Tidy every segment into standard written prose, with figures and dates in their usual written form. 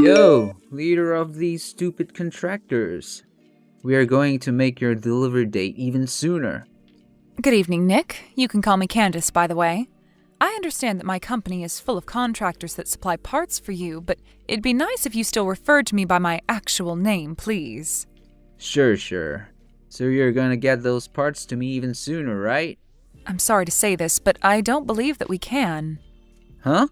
Yo, leader of these stupid contractors. We are going to make your delivery date even sooner. Good evening, Nick. You can call me Candace, by the way. I understand that my company is full of contractors that supply parts for you, but it'd be nice if you still referred to me by my actual name, please. Sure. So you're gonna get those parts to me even sooner, right? I'm sorry to say this, but I don't believe that we can. Huh?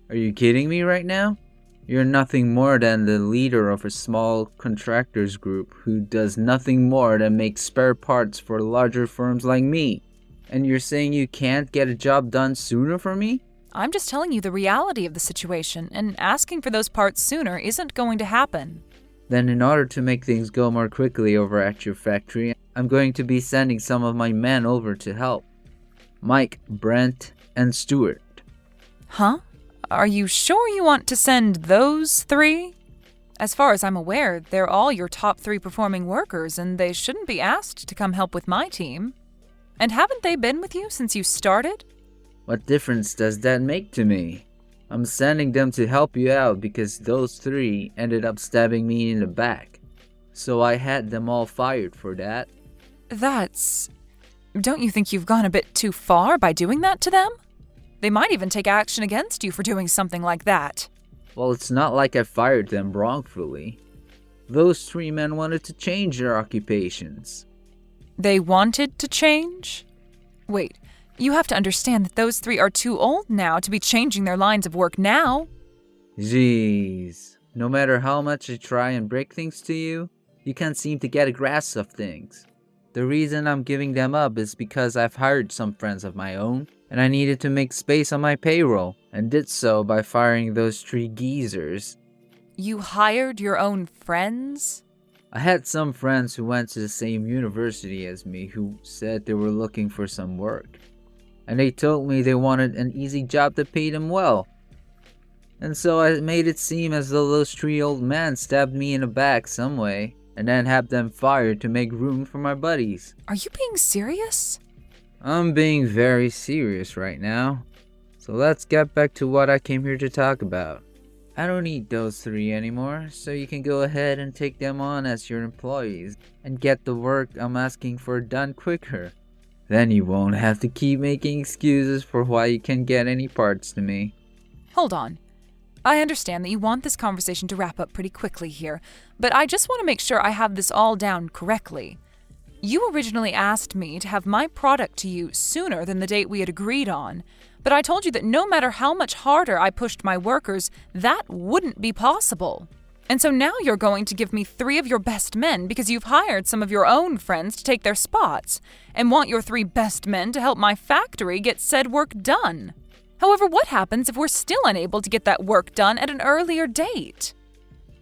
Are you kidding me right now? You're nothing more than the leader of a small contractors group who does nothing more than make spare parts for larger firms like me. And you're saying you can't get a job done sooner for me? I'm just telling you the reality of the situation, and asking for those parts sooner isn't going to happen. Then in order to make things go more quickly over at your factory, I'm going to be sending some of my men over to help. Mike, Brent, and Stuart. Huh? Are you sure you want to send those three? As far as I'm aware, they're all your top 3 performing workers, and they shouldn't be asked to come help with my team. And haven't they been with you since you started? What difference does that make to me? I'm sending them to help you out because those 3 ended up stabbing me in the back. So I had them all fired for that. Don't you think you've gone a bit too far by doing that to them? They might even take action against you for doing something like that. Well, it's not like I fired them wrongfully. Those 3 men wanted to change their occupations. They wanted to change? Wait, you have to understand that those 3 are too old now to be changing their lines of work now. Jeez. No matter how much I try and break things to you, you can't seem to get a grasp of things. The reason I'm giving them up is because I've hired some friends of my own, and I needed to make space on my payroll, and did so by firing those 3 geezers. You hired your own friends? I had some friends who went to the same university as me who said they were looking for some work. And they told me they wanted an easy job that paid them well. And so I made it seem as though those 3 old men stabbed me in the back some way, and then had them fired to make room for my buddies. Are you being serious? I'm being very serious right now. So let's get back to what I came here to talk about. I don't need those 3 anymore, so you can go ahead and take them on as your employees and get the work I'm asking for done quicker. Then you won't have to keep making excuses for why you can't get any parts to me. Hold on. I understand that you want this conversation to wrap up pretty quickly here, but I just want to make sure I have this all down correctly. You originally asked me to have my product to you sooner than the date we had agreed on, but I told you that no matter how much harder I pushed my workers, that wouldn't be possible. And so now you're going to give me 3 of your best men because you've hired some of your own friends to take their spots, and want your 3 best men to help my factory get said work done. However, what happens if we're still unable to get that work done at an earlier date?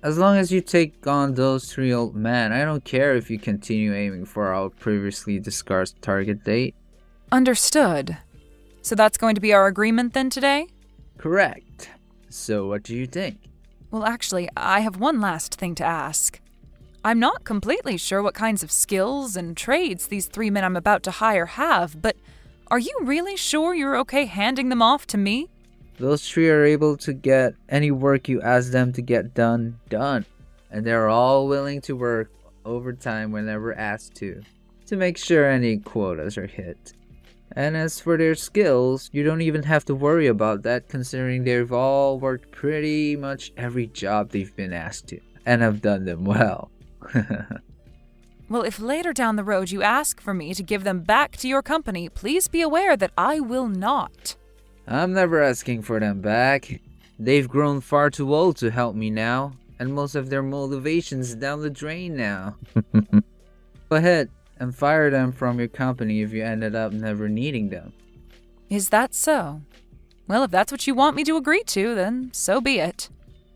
As long as you take on those 3 old men, I don't care if you continue aiming for our previously discussed target date. Understood. So that's going to be our agreement then today? Correct. So what do you think? Well, actually, I have one last thing to ask. I'm not completely sure what kinds of skills and trades these 3 men I'm about to hire have, but are you really sure you're okay handing them off to me? Those 3 are able to get any work you ask them to get done. And they're all willing to work overtime whenever asked to make sure any quotas are hit. And as for their skills, you don't even have to worry about that considering they've all worked pretty much every job they've been asked to, and have done them well. Well, if later down the road you ask for me to give them back to your company, please be aware that I will not. I'm never asking for them back. They've grown far too old to help me now, and most of their motivation's down the drain now. Go ahead and fire them from your company if you ended up never needing them. Is that so? Well, if that's what you want me to agree to, then so be it.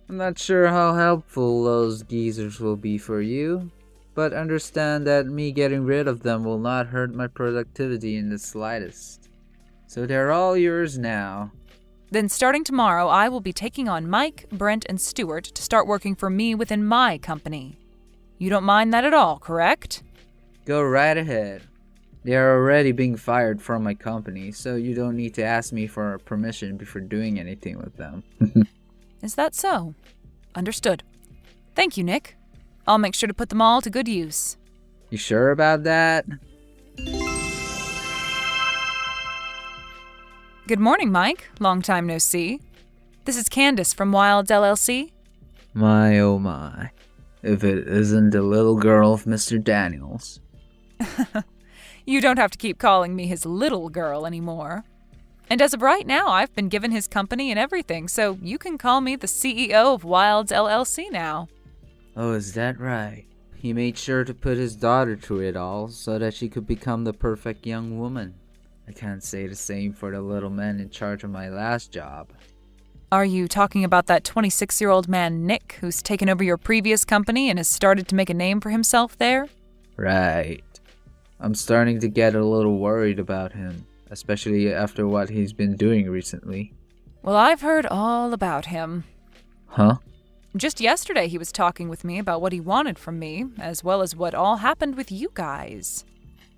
I'm not sure how helpful those geezers will be for you, but understand that me getting rid of them will not hurt my productivity in the slightest. So they're all yours now. Then starting tomorrow, I will be taking on Mike, Brent, and Stuart to start working for me within my company. You don't mind that at all, correct? Go right ahead. They are already being fired from my company, so you don't need to ask me for permission before doing anything with them. Is that so? Understood. Thank you, Nick. I'll make sure to put them all to good use. You sure about that? Good morning, Mike. Long time no see. This is Candace from Wilds LLC. My oh my. If it isn't the little girl of Mr. Daniels. You don't have to keep calling me his little girl anymore. And as of right now, I've been given his company and everything, so you can call me the CEO of Wilds LLC now. Oh, is that right? He made sure to put his daughter through it all so that she could become the perfect young woman. I can't say the same for the little man in charge of my last job. Are you talking about that 26-year-old man, Nick, who's taken over your previous company and has started to make a name for himself there? Right. I'm starting to get a little worried about him, especially after what he's been doing recently. Well, I've heard all about him. Huh? Just yesterday he was talking with me about what he wanted from me, as well as what all happened with you guys.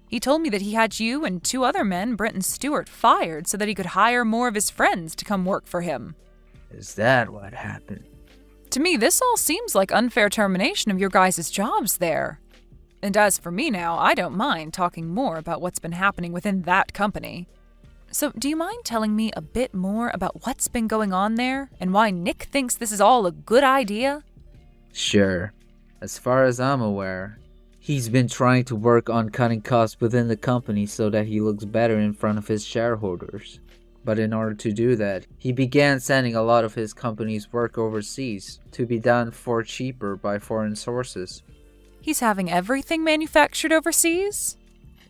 He told me that he had you and 2 other men, Brent and Stewart, fired so that he could hire more of his friends to come work for him. Is that what happened? To me, this all seems like unfair termination of your guys' jobs there. And as for me now, I don't mind talking more about what's been happening within that company. So, do you mind telling me a bit more about what's been going on there and why Nick thinks this is all a good idea? Sure. As far as I'm aware, he's been trying to work on cutting costs within the company so that he looks better in front of his shareholders. But in order to do that, he began sending a lot of his company's work overseas to be done for cheaper by foreign sources. He's having everything manufactured overseas?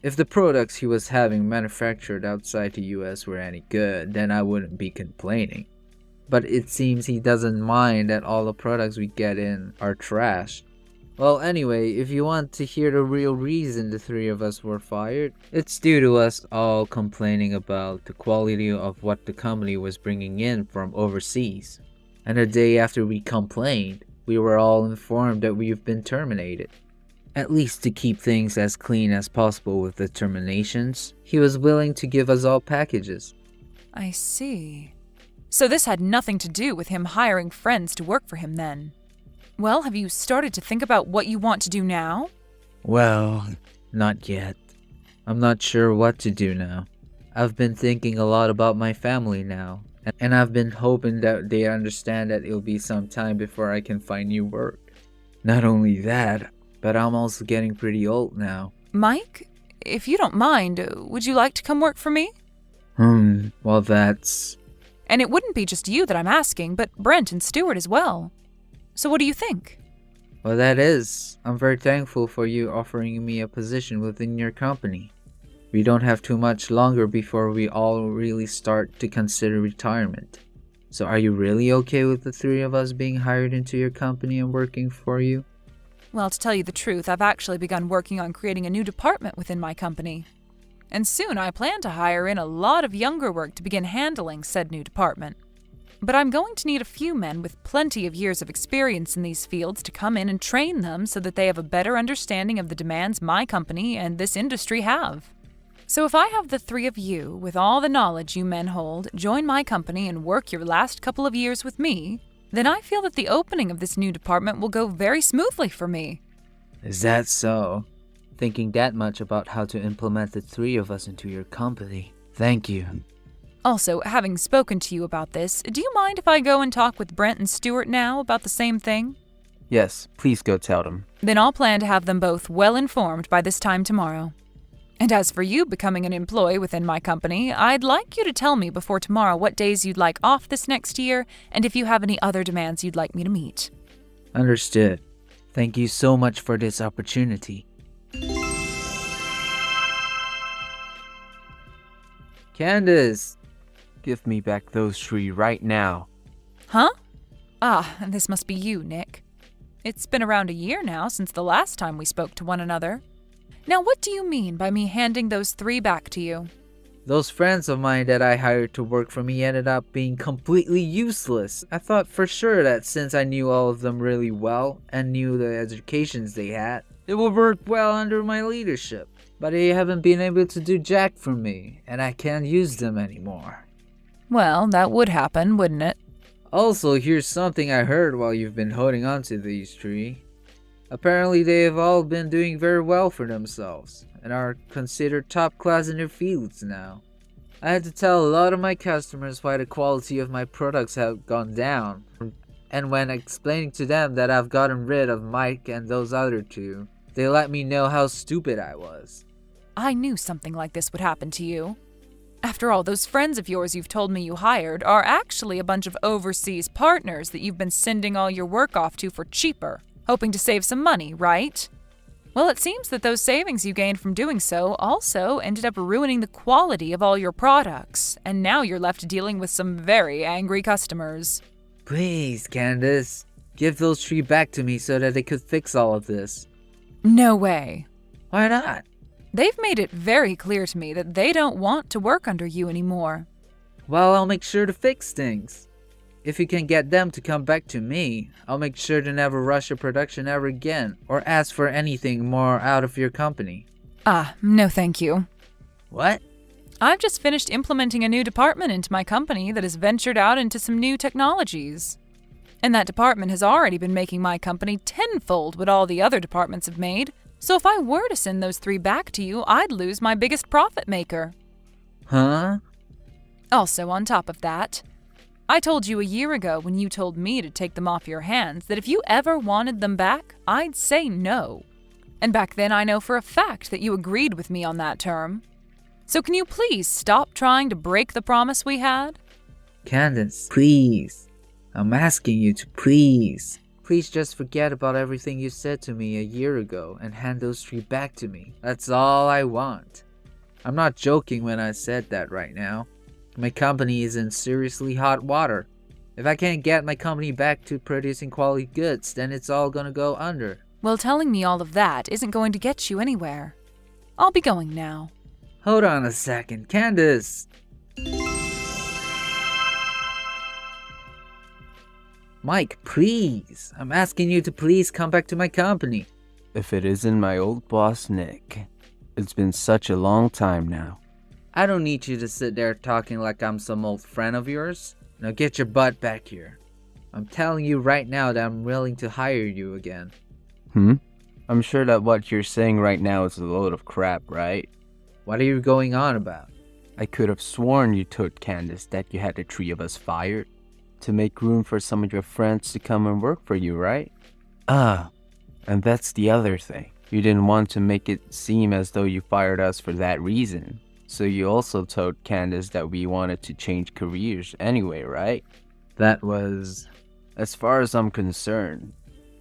If the products he was having manufactured outside the US were any good, then I wouldn't be complaining. But it seems he doesn't mind that all the products we get in are trash. Well, anyway, if you want to hear the real reason the 3 of us were fired, it's due to us all complaining about the quality of what the company was bringing in from overseas. And the day after we complained, we were all informed that we've been terminated. At least to keep things as clean as possible with the terminations, he was willing to give us all packages. I see. So this had nothing to do with him hiring friends to work for him then? Well, have you started to think about what you want to do now? Well, not yet. I'm not sure what to do now. I've been thinking a lot about my family now, and I've been hoping that they understand that it'll be some time before I can find new work. Not only that, but I'm also getting pretty old now. Mike, if you don't mind, would you like to come work for me? Well that's... And it wouldn't be just you that I'm asking, but Brent and Stewart as well. So what do you think? Well, that is. I'm very thankful for you offering me a position within your company. We don't have too much longer before we all really start to consider retirement. So are you really okay with the 3 of us being hired into your company and working for you? Well, to tell you the truth, I've actually begun working on creating a new department within my company. And soon I plan to hire in a lot of younger work to begin handling said new department. But I'm going to need a few men with plenty of years of experience in these fields to come in and train them so that they have a better understanding of the demands my company and this industry have. So if I have the 3 of you, with all the knowledge you men hold, join my company and work your last couple of years with me, then I feel that the opening of this new department will go very smoothly for me. Is that so? Thinking that much about how to implement the 3 of us into your company. Thank you. Also, having spoken to you about this, do you mind if I go and talk with Brent and Stewart now about the same thing? Yes, please go tell them. Then I'll plan to have them both well informed by this time tomorrow. And as for you becoming an employee within my company, I'd like you to tell me before tomorrow what days you'd like off this next year and if you have any other demands you'd like me to meet. Understood. Thank you so much for this opportunity. Candace! Give me back those 3 right now. Huh? Ah, this must be you, Nick. It's been around a year now since the last time we spoke to one another. Now, what do you mean by me handing those 3 back to you? Those friends of mine that I hired to work for me ended up being completely useless. I thought for sure that since I knew all of them really well and knew the educations they had, it would work well under my leadership. But they haven't been able to do jack for me, and I can't use them anymore. Well, that would happen, wouldn't it? Also, here's something I heard while you've been holding on to these three. Apparently they have all been doing very well for themselves, and are considered top class in their fields now. I had to tell a lot of my customers why the quality of my products have gone down, and when explaining to them that I've gotten rid of Mike and those other two, they let me know how stupid I was. I knew something like this would happen to you. After all, those friends of yours you've told me you hired are actually a bunch of overseas partners that you've been sending all your work off to for cheaper, hoping to save some money, right? Well, it seems that those savings you gained from doing so also ended up ruining the quality of all your products, and now you're left dealing with some very angry customers. Please, Candace, give those three back to me so that they could fix all of this. No way. Why not? They've made it very clear to me that they don't want to work under you anymore. Well, I'll make sure to fix things. If you can get them to come back to me, I'll make sure to never rush a production ever again or ask for anything more out of your company. No thank you. What? I've just finished implementing a new department into my company that has ventured out into some new technologies. And that department has already been making my company tenfold what all the other departments have made. So if I were to send those three back to you, I'd lose my biggest profit maker. Huh? Also, on top of that, I told you a year ago when you told me to take them off your hands that if you ever wanted them back, I'd say no. And back then I know for a fact that you agreed with me on that term. So can you please stop trying to break the promise we had? Candace, please. I'm asking you to please. Please just forget about everything you said to me a year ago and hand those three back to me. That's all I want. I'm not joking when I said that right now. My company is in seriously hot water. If I can't get my company back to producing quality goods, then it's all gonna go under. Well, telling me all of that isn't going to get you anywhere. I'll be going now. Hold on a second, Candace! Mike, please! I'm asking you to please come back to my company. If it isn't my old boss, Nick. It's been such a long time now. I don't need you to sit there talking like I'm some old friend of yours. Now get your butt back here. I'm telling you right now that I'm willing to hire you again. I'm sure that what you're saying right now is a load of crap, right? What are you going on about? I could have sworn you told Candace that you had the three of us fired to make room for some of your friends to come and work for you, right? And that's the other thing. You didn't want to make it seem as though you fired us for that reason. So you also told Candace that we wanted to change careers anyway, right? That was... As far as I'm concerned,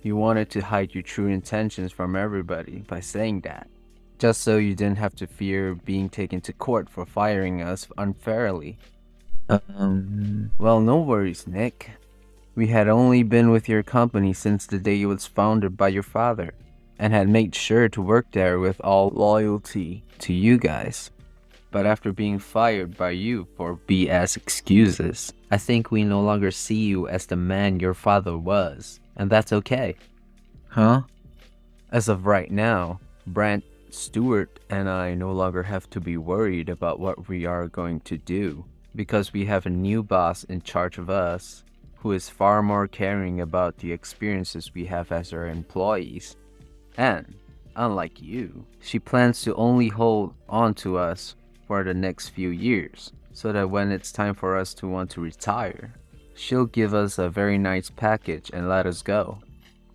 you wanted to hide your true intentions from everybody by saying that. Just so you didn't have to fear being taken to court for firing us unfairly. Well, no worries, Nick. We had only been with your company since the day it was founded by your father, and had made sure to work there with all loyalty to you guys. But after being fired by you for BS excuses, I think we no longer see you as the man your father was, and that's okay. Huh? As of right now, Brent, Stewart, and I no longer have to be worried about what we are going to do, because we have a new boss in charge of us, who is far more caring about the experiences we have as our employees. And, unlike you, she plans to only hold on to us for the next few years, so that when it's time for us to want to retire, she'll give us a very nice package and let us go.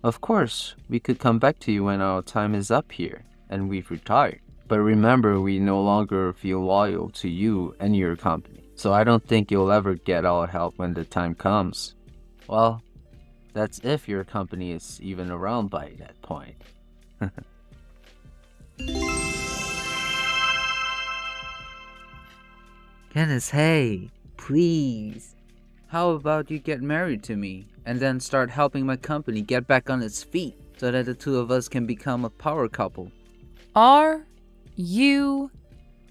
Of course, we could come back to you when our time is up here and we've retired. But remember, we no longer feel loyal to you and your company, so I don't think you'll ever get our help when the time comes. Well, that's if your company is even around by that point. Candace, hey, please. How about you get married to me and then start helping my company get back on its feet so that the two of us can become a power couple? Are you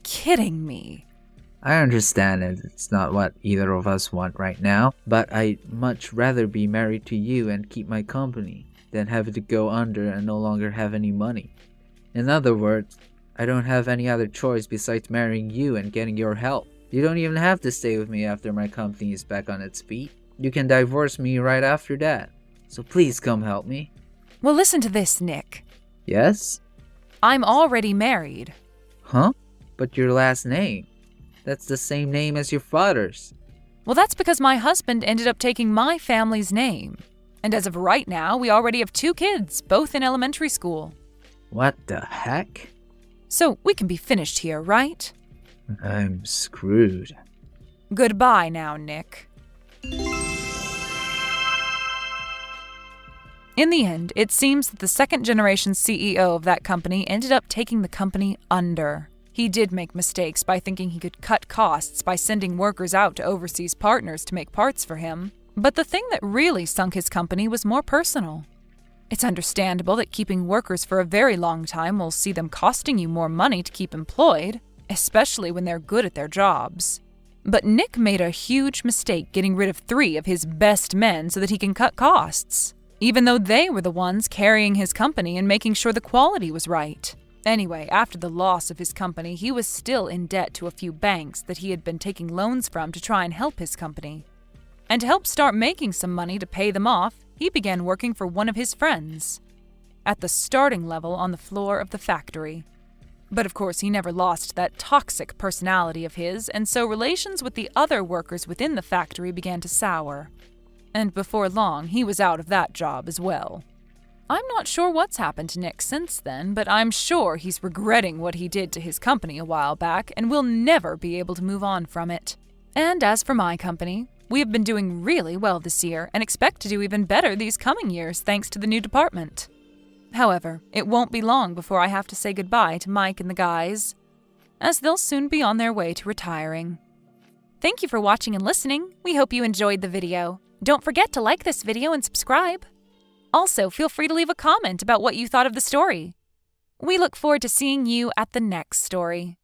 kidding me? I understand that it's not what either of us want right now, but I'd much rather be married to you and keep my company than have it to go under and no longer have any money. In other words, I don't have any other choice besides marrying you and getting your help. You don't even have to stay with me after my company is back on its feet. you can divorce me right after that. So please come help me. Well, listen to this, Nick. Yes? I'm already married. Huh? But your last name? That's the same name as your father's. Well, that's because my husband ended up taking my family's name. And as of right now, we already have 2 kids, both in elementary school. What the heck? So we can be finished here, right? I'm screwed. Goodbye now, Nick. In the end, it seems that the second-generation CEO of that company ended up taking the company under. He did make mistakes by thinking he could cut costs by sending workers out to overseas partners to make parts for him. But the thing that really sunk his company was more personal. It's understandable that keeping workers for a very long time will see them costing you more money to keep employed, especially when they're good at their jobs. But Nick made a huge mistake getting rid of 3 of his best men so that he can cut costs, even though they were the ones carrying his company and making sure the quality was right. Anyway, after the loss of his company, he was still in debt to a few banks that he had been taking loans from to try and help his company. And to help start making some money to pay them off, he began working for one of his friends, at the starting level on the floor of the factory. But of course, he never lost that toxic personality of his, and so relations with the other workers within the factory began to sour. And before long, he was out of that job as well. I'm not sure what's happened to Nick since then, but I'm sure he's regretting what he did to his company a while back and will never be able to move on from it. And as for my company, we have been doing really well this year and expect to do even better these coming years thanks to the new department. However, it won't be long before I have to say goodbye to Mike and the guys, as they'll soon be on their way to retiring. Thank you for watching and listening. We hope you enjoyed the video. Don't forget to like this video and subscribe. Also, feel free to leave a comment about what you thought of the story. We look forward to seeing you at the next story.